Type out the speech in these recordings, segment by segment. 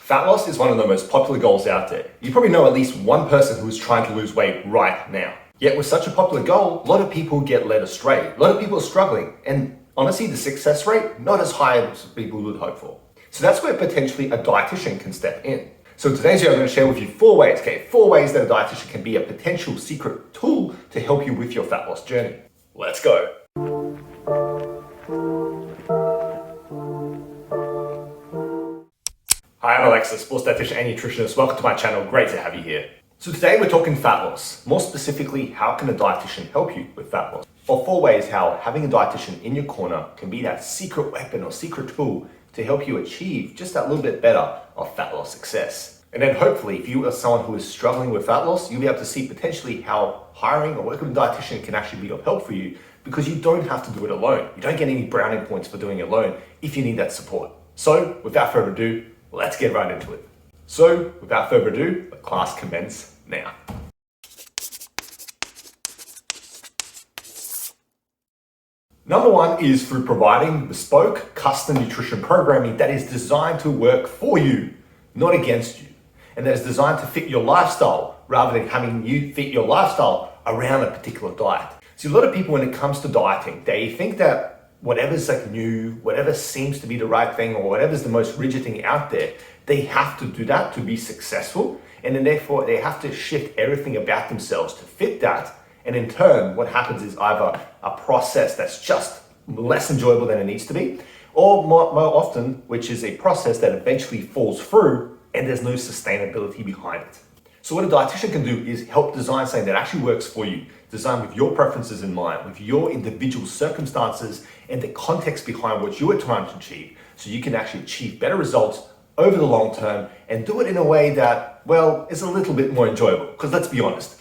Fat loss is one of the most popular goals out there. You probably know at least one person who is trying to lose weight right now. Yet with such a popular goal, a lot of people get led astray. A lot of people are struggling, and honestly, the success rate, not as high as people would hope for. So that's where potentially a dietitian can step in. So today's video, I'm going to share with you four ways that a dietitian can be a potential secret tool to help you with your fat loss journey. Let's go. Hi, I'm Alex, a sports dietitian and nutritionist. Welcome to my channel. Great to have you here. So today we're talking fat loss. More specifically, how can a dietitian help you with fat loss? Or four ways how having a dietitian in your corner can be that secret weapon or secret tool to help you achieve just that little bit better of fat loss success. And then hopefully, if you are someone who is struggling with fat loss, you'll be able to see potentially how hiring or working with a dietitian can actually be of help for you, because you don't have to do it alone. You don't get any brownie points for doing it alone if you need that support. So without further ado, let's get right into it. So without further ado, the class commences now. Number one is through providing bespoke custom nutrition programming that is designed to work for you, not against you. And that is designed to fit your lifestyle rather than having you fit your lifestyle around a particular diet. See, a lot of people, when it comes to dieting, they think that whatever's like new, whatever seems to be the right thing, or whatever's the most rigid thing out there, they have to do that to be successful. And then therefore they have to shift everything about themselves to fit that. And in turn, what happens is either a process that's just less enjoyable than it needs to be, or more often, which is a process that eventually falls through and there's no sustainability behind it. So what a dietitian can do is help design something that actually works for you, designed with your preferences in mind, with your individual circumstances and the context behind what you are trying to achieve, so you can actually achieve better results over the long term and do it in a way that, well, is a little bit more enjoyable. Because let's be honest,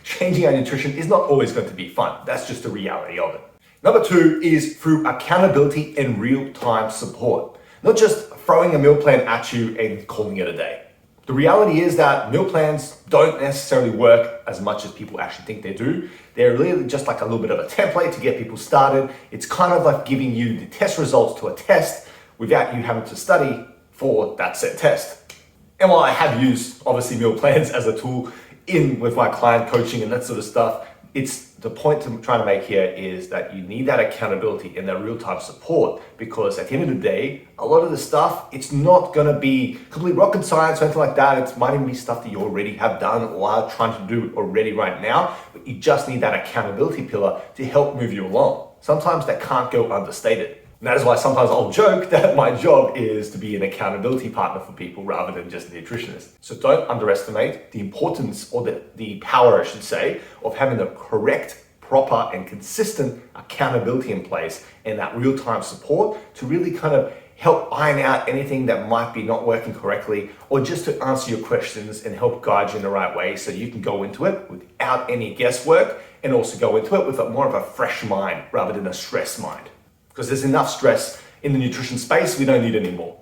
changing our nutrition is not always going to be fun. That's just the reality of it. Number two is through accountability and real-time support. Not just throwing a meal plan at you and calling it a day. The reality is that meal plans don't necessarily work as much as people actually think they do. They're really just like a little bit of a template to get people started. It's kind of like giving you the test results to a test without you having to study for that said test. And while I have used obviously meal plans as a tool with my client coaching and that sort of stuff, it's the point I'm trying to make here is that you need that accountability and that real-time support, because at the end of the day, a lot of the stuff, it's not going to be complete rocket science or anything like that. It might even be stuff that you already have done or are trying to do already right now, but you just need that accountability pillar to help move you along. Sometimes that can't go understated. And that is why sometimes I'll joke that my job is to be an accountability partner for people rather than just a nutritionist. So don't underestimate the importance, or the power, I should say, of having the correct, proper, and consistent accountability in place and that real-time support to really kind of help iron out anything that might be not working correctly, or just to answer your questions and help guide you in the right way so you can go into it without any guesswork, and also go into it with more of a fresh mind rather than a stressed mind. Because there's enough stress in the nutrition space, we don't need any more.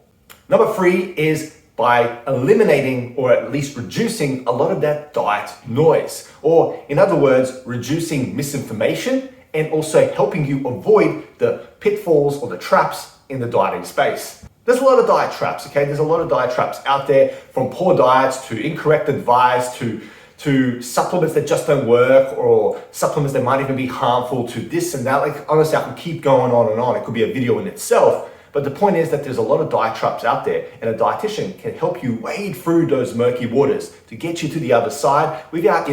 Number three is by eliminating, or at least reducing, a lot of that diet noise. Or in other words, reducing misinformation and also helping you avoid the pitfalls or the traps in the dieting space. There's a lot of diet traps, okay? There's a lot of diet traps out there, from poor diets to incorrect advice to supplements that just don't work, or supplements that might even be harmful, to this and that. Like, honestly, I can keep going on and on. It could be a video in itself. But the point is that there's a lot of diet traps out there, and a dietitian can help you wade through those murky waters to get you to the other side without,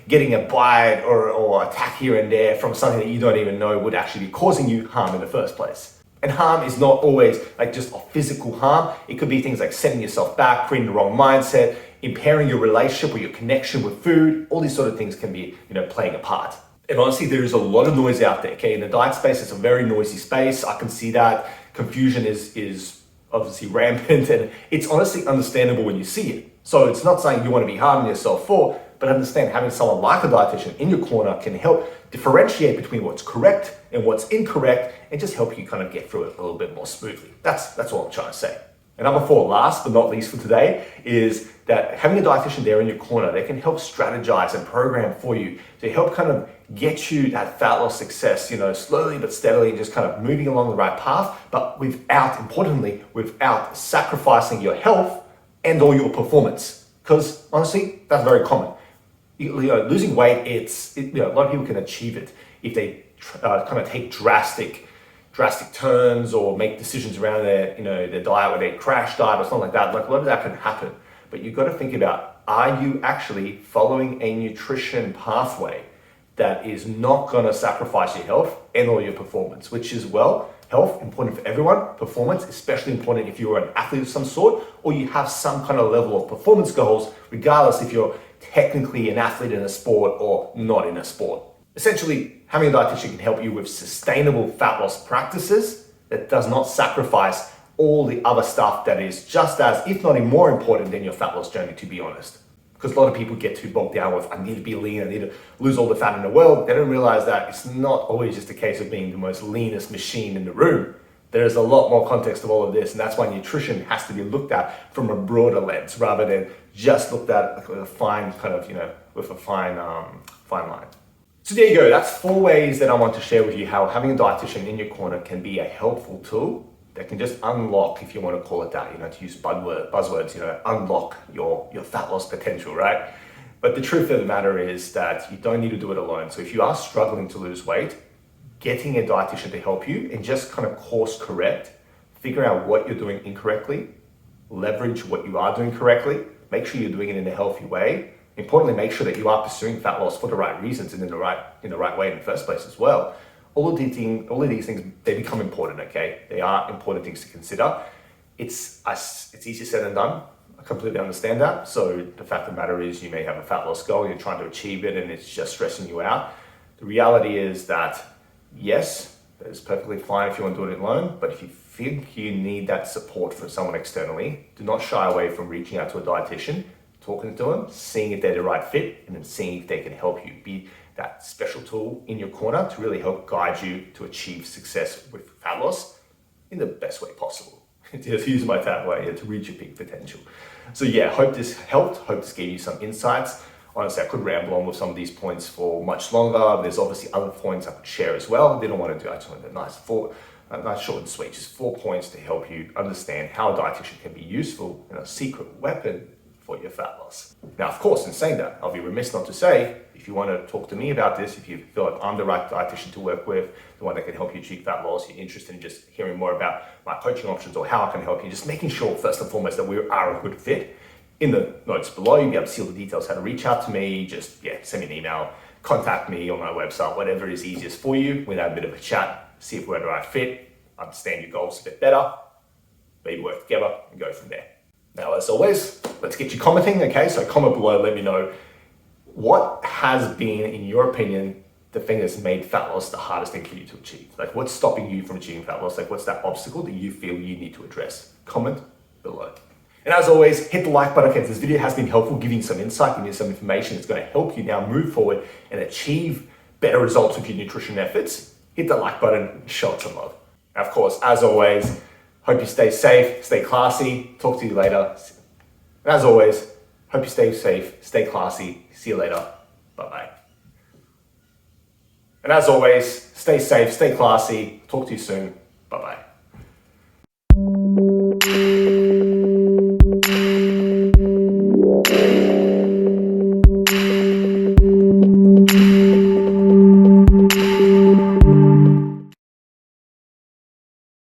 getting a bite or attack here and there from something that you don't even know would actually be causing you harm in the first place. And harm is not always like just a physical harm. It could be things like setting yourself back, creating the wrong mindset, impairing your relationship or your connection with food. All these sort of things can be, playing a part. And honestly, there is a lot of noise out there, okay? In the diet space, it's a very noisy space. I can see that. Confusion is obviously rampant, and it's honestly understandable when you see it. So it's not saying you want to be harming yourself for, but understand having someone like a dietitian in your corner can help differentiate between what's correct and what's incorrect, and just help you kind of get through it a little bit more smoothly. That's all I'm trying to say. And number four, last but not least for today, is that having a dietitian there in your corner, they can help strategize and program for you to help kind of get you that fat loss success, slowly but steadily, just kind of moving along the right path, but importantly, without sacrificing your health and or your performance. Because honestly, that's very common. Losing weight, a lot of people can achieve it if they kind of take drastic turns or make decisions around their diet, where they crash diet or something like that. Like a lot of that can happen. But you've got to think about, are you actually following a nutrition pathway that is not going to sacrifice your health and or your performance, which is, well, health, important for everyone. Performance, especially important if you're an athlete of some sort, or you have some kind of level of performance goals, regardless if you're technically an athlete in a sport or not in a sport. Essentially, having a dietitian can help you with sustainable fat loss practices that does not sacrifice all the other stuff that is just as, if not more important than your fat loss journey, to be honest. Because a lot of people get too bogged down with, I need to be lean, I need to lose all the fat in the world. They don't realize that it's not always just a case of being the most leanest machine in the room. There's a lot more context of all of this, and that's why nutrition has to be looked at from a broader lens rather than just looked at with a fine kind of, with a fine line. So there you go. That's 4 ways that I want to share with you how having a dietitian in your corner can be a helpful tool that can just unlock, if you want to call it that, to use buzzwords, unlock your fat loss potential, right? But the truth of the matter is that you don't need to do it alone. So if you are struggling to lose weight, getting a dietitian to help you and just kind of course correct, figure out what you're doing incorrectly, leverage what you are doing correctly, make sure you're doing it in a healthy way. Importantly, make sure that you are pursuing fat loss for the right reasons and in the right way in the first place as well. All of these things, they become important, okay? They are important things to consider. It's easier said than done. I completely understand that. So the fact of the matter is, you may have a fat loss goal, you're trying to achieve it, and it's just stressing you out. The reality is that, yes, that is perfectly fine if you want to do it alone, but if you think you need that support from someone externally, do not shy away from reaching out to a dietitian, talking to them, seeing if they're the right fit, and then seeing if they can help you be that special tool in your corner to really help guide you to achieve success with fat loss in the best way possible. To use my tag way, to reach your peak potential. So yeah, hope this helped. Hope this gave you some insights. Honestly, I could ramble on with some of these points for much longer. There's obviously other points I could share as well. I didn't want to do, I just wanted a nice short and sweet, just 4 points to help you understand how a dietitian can be useful and a secret weapon for your fat loss. Now, of course, in saying that, I'll be remiss not to say, if you want to talk to me about this, if you feel like I'm the right dietitian to work with, the one that can help you achieve fat loss, you're interested in just hearing more about my coaching options or how I can help you, just making sure first and foremost that we are a good fit. In the notes below, you'll be able to see all the details, how to reach out to me, just send me an email, contact me on my website, whatever is easiest for you. We'll have a bit of a chat, see if we're the right fit, understand your goals a bit better, maybe work together and go from there. Now, as always, let's get you commenting, okay? So comment below, let me know what has been, in your opinion, the thing that's made fat loss the hardest thing for you to achieve. Like, what's stopping you from achieving fat loss? Like, what's that obstacle that you feel you need to address? Comment below. And as always, hit the like button if this video has been helpful, giving you some insight, giving you some information that's going to help you now move forward and achieve better results with your nutrition efforts. Hit that like button, show it some love. And of course, as always, hope you stay safe, stay classy. Talk to you later. And as always, hope you stay safe, stay classy. See you later. Bye-bye. And as always, stay safe, stay classy. Talk to you soon. Bye-bye.